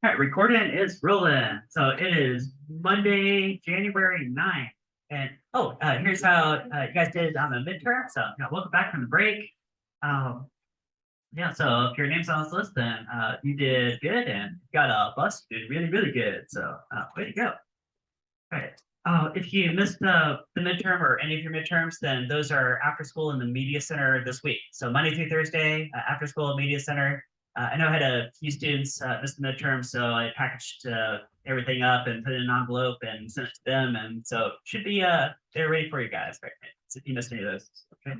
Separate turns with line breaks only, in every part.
All right, recording is rolling. So it is Monday, January 9th. And here's how you guys did on the midterm. So welcome back from the break. Um, so if your name's on this list, then you did good and you got a bus, you did really, really good. So way to go. All right. If you missed the midterm or any of your midterms, then those are after school in the media center this week. So Monday through Thursday, after school media center. I know I had a few students miss the midterm, so I packaged everything up and put it in an envelope and sent it to them. And so it should be they're ready for you guys, right? So if you missed any of those, okay.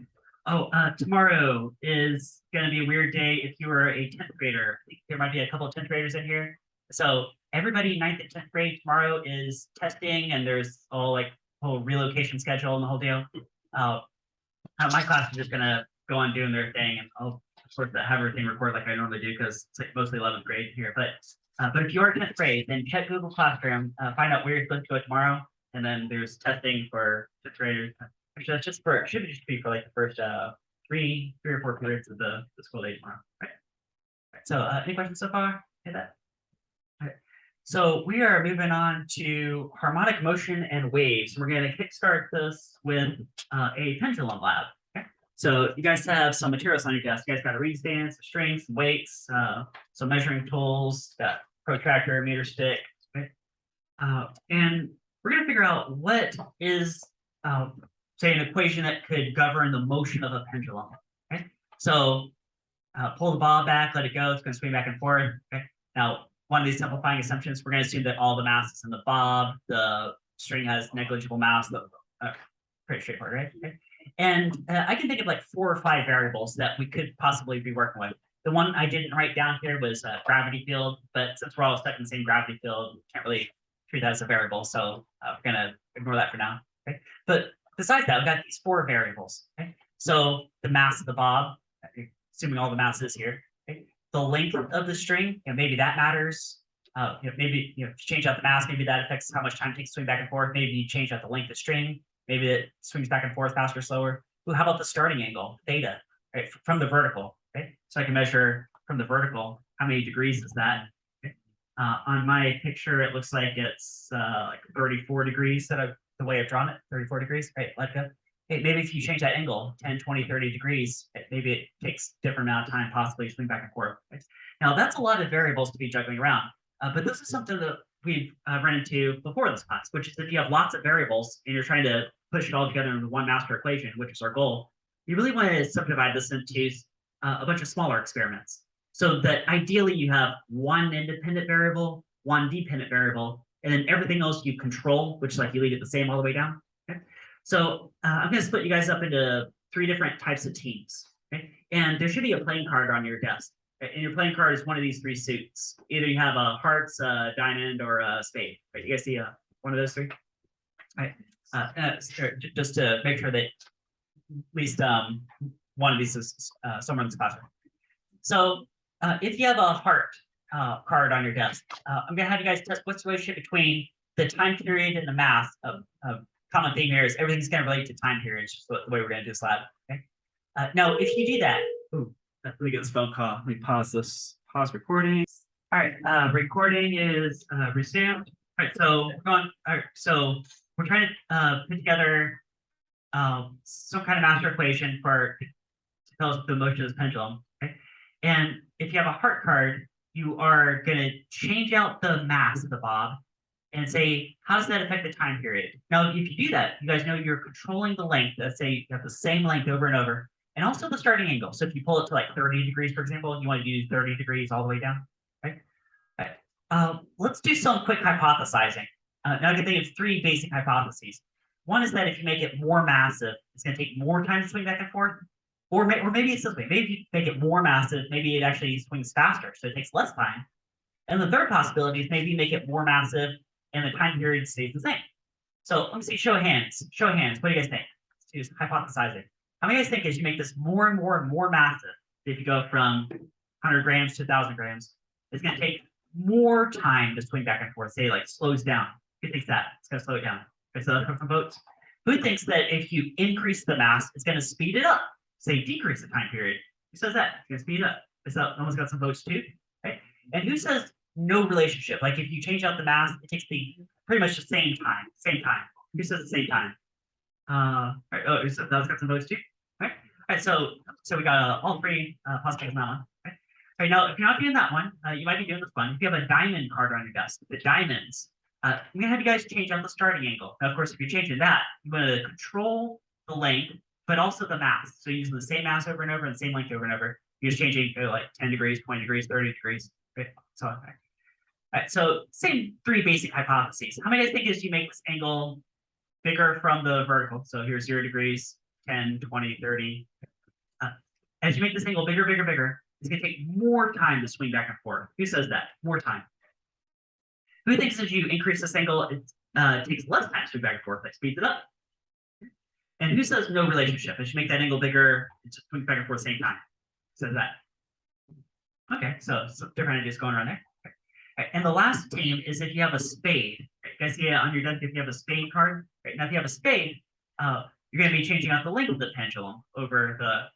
Tomorrow is going to be a weird day if you were a 10th grader. I think there might be a couple of 10th graders in here. So everybody 9th and 10th grade tomorrow is testing, and there's all like whole relocation schedule and the whole deal. My class is just gonna go on doing their thing, and I'll of course have everything record like I normally do because it's like mostly 11th grade here. But if you are 10th grade, then check Google Classroom, find out where you're supposed to go tomorrow, and then there's testing for 10th graders. Actually, that's just for should just be for like the first three or four periods of the school day tomorrow. Right. So any questions so far? Hit that. So we are moving on to harmonic motion and waves. We're going to kickstart this with a pendulum lab. Okay? So you guys have some materials on your desk. You guys got a reed stand, some strings, some weights, some measuring tools, got protractor, meter stick. Okay? And we're going to figure out what is, say, an equation that could govern the motion of a pendulum. Okay? So pull the bob back, let it go. It's going to swing back and forth. Okay? Now, one of these simplifying assumptions, we're going to assume that all the mass is in the bob, the string has negligible mass. Pretty straightforward, right? Okay. And I can think of like 4 or 5 variables that we could possibly be working with. The one I didn't write down here was gravity field, but since we're all stuck in the same gravity field, we can't really treat that as a variable. So we're going to ignore that for now. Okay. But besides that, we've got these 4 variables. Okay. So the mass of the bob, assuming all the mass is here. Okay. The length of the string, maybe that matters. Maybe if you change out the mass, maybe that affects how much time it takes to swing back and forth. Maybe you change out the length of string, maybe it swings back and forth faster or slower. Ooh, how about the starting angle, theta, right, from the vertical? Okay, so I can measure from the vertical how many degrees is that. Okay. On my picture, it looks like it's like 34 degrees the way I've drawn it, 34 degrees. Right, let go. Hey, maybe if you change that angle 10, 20, 30 degrees, maybe it takes a different amount of time possibly to swing back and forth. Right? Now, that's a lot of variables to be juggling around, but this is something that we've run into before this class, which is if you have lots of variables and you're trying to push it all together into one master equation, which is our goal, you really want to subdivide this into a bunch of smaller experiments. So that ideally you have one independent variable, one dependent variable, and then everything else you control, which is like you leave it the same all the way down. Okay? So I'm going to split you guys up into 3 different types of teams. Okay? And there should be a playing card on your desk. And your playing card is one of these 3 suits. Either you have a hearts, a diamond, or a spade. Right? You guys see one of those 3? All right. Just to make sure that at least one of these is somewhere in this classroom. So if you have a heart card on your desk, I'm going to have you guys test what's the relationship between the time period and the mass of common theme here is everything's going to relate to time periods, just the way we're going to do this lab. Okay. Now, if you do that, let me get this phone call. Let me pause recording. All right, recording is resumed. All right, so we're going. All right, so we're trying to put together some kind of master equation to tell us the motion of this pendulum. Okay, and if you have a heart card, you are going to change out the mass of the bob and say, how does that affect the time period? Now, if you do that, you guys know you're controlling the length. Let's say you have the same length over and over, and also the starting angle. So if you pull it to like 30 degrees, for example, you want to do 30 degrees all the way down. Right? All right. Let's do some quick hypothesizing. Now I can think of 3 basic hypotheses. One is that if you make it more massive, it's going to take more time to swing back and forth. Or maybe it's this way. Maybe if you make it more massive, maybe it actually swings faster, so it takes less time. And the third possibility is maybe you make it more massive and the time period stays the same. So let me see, show of hands. Show of hands. What do you guys think? Let's do hypothesizing. How many of you guys think as you make this more and more and more massive, if you go from 100 grams to 1,000 grams, it's going to take more time to swing back and forth, say like slows down? Who thinks that? It's going to slow it down. Okay, so from votes. Who thinks that if you increase the mass, it's going to speed it up? Say decrease the time period. Who says that? It's going to speed it up. So almost got some votes too. Right? And who says no relationship. Like if you change out the mass, it takes the pretty much the same time. Who says the same time? All right, oh, so that's got some votes too. All right, so we got all three possibilities on that one. Okay. All right, now if you're not doing that one, you might be doing this one. If you have a diamond card on your desk, the diamonds, I'm gonna have you guys change out the starting angle. Now, of course, if you're changing that, you want to control the length, but also the mass. So using the same mass over and over and the same length over and over. You're just changing like 10 degrees, 20 degrees, 30 degrees. Okay. So, all right, so same three basic hypotheses. How many guys think is you make this angle bigger from the vertical? So here's 0 degrees, 10, 20, 30. As you make this angle bigger, bigger, bigger, it's going to take more time to swing back and forth. Who says that? More time. Who thinks as you increase this angle, it takes less time to swing back and forth, like speeds it up? And who says no relationship? As you make that angle bigger, it just swings back and forth at the same time. Who says that? Okay, so different ideas going around there. Okay. Right, and the last team is if you have a spade. Right, you guys see it on your desk if you have a spade card. Right, now if you have a spade, you're going to be changing out the length of the pendulum over the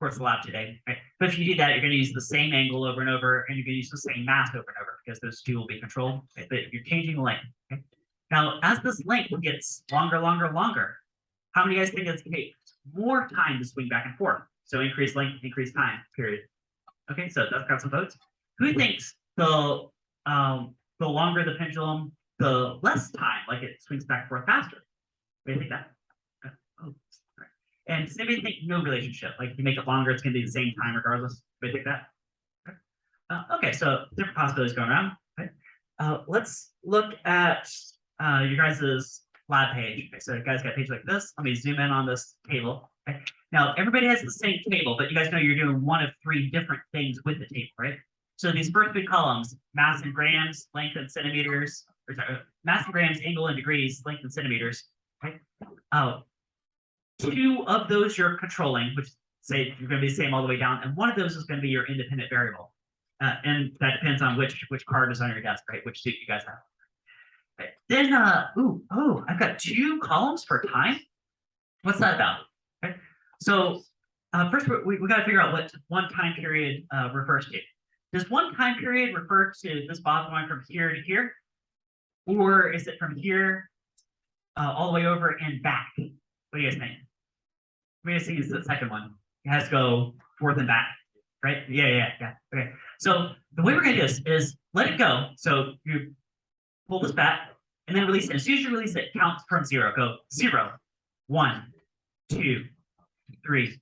course of the lab today. Right? But if you do that, you're going to use the same angle over and over, and you're going to use the same mass over and over because those two will be controlled. Right? But you're changing the length. Okay? Now, as this length gets longer, longer, longer, how many guys think it's going to take more time to swing back and forth? So increase length, increase time, period. Okay, so that's got some votes. Who thinks the longer the pendulum, the less time, like it swings back and forth faster? What do you think that? Oh, right. And does anybody think no relationship? Like if you make it longer, it's going to be the same time regardless. What do you think that? Okay, so different possibilities going around. Okay. Let's look at your guys' lab page. Okay, so you guys got a page like this. Let me zoom in on this table. Okay. Now, everybody has the same table, but you guys know you're doing one of three different things with the table, right? So these first three columns, mass in grams, length in centimeters, or sorry, mass in grams, angle in degrees, length in centimeters, right? Two of those you're controlling, which say you're going to be the same all the way down, and one of those is going to be your independent variable. And that depends on which card is on your desk, right? Which suit you guys have. Right. Then, I've got two columns for time. What's that about? Okay. So first, we got to figure out what one time period refers to. Does one time period refer to this bottom line from here to here? Or is it from here all the way over and back? What do you guys think? What do you guys think is the second one? It has to go forth and back, right? Yeah. Okay. So the way we're going to do this is let it go. So you pull this back and then release it. As soon as you release it, count from 0. Go 0, 1, 2, 3,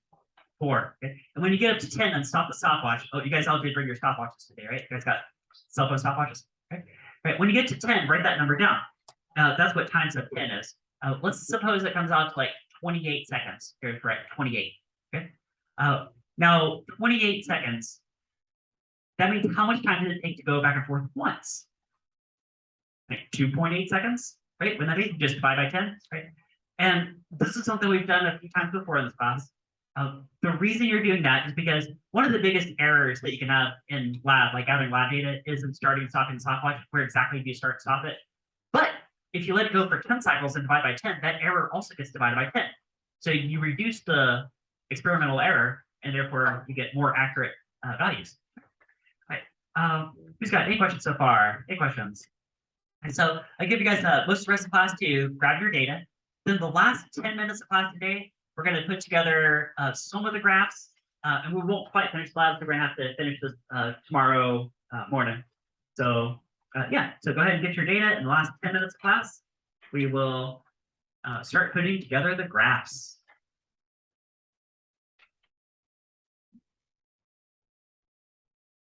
4. Okay? And when you get up to 10, then stop the stopwatch. Oh, you guys all did bring your stopwatches today, right? You guys got cell phone stopwatches. Okay? Right. When you get to 10, write that number down. That's what times of 10 is. Let's suppose it comes out to like 28 seconds. You're correct, 28. Okay. Now 28 seconds. That means how much time did it take to go back and forth once? Like 2.8 seconds, right? Wouldn't that be just divide by 10, right? And this is something we've done a few times before in this class. The reason you're doing that is because one of the biggest errors that you can have in lab, like gathering lab data, is in starting and stopping the stopwatch. Where exactly do you start and stop it? But if you let it go for 10 cycles and divide by 10, that error also gets divided by 10. So you reduce the experimental error, and therefore you get more accurate values. All right. Who's got any questions so far? Any questions? And so I give you guys most of the rest of the class to grab your data. Then the last 10 minutes of class today, we're going to put together some of the graphs, and we won't quite finish the lab, so we're going to have to finish this tomorrow morning. So yeah, so go ahead and get your data in the last 10 minutes of class. We will start putting together the graphs.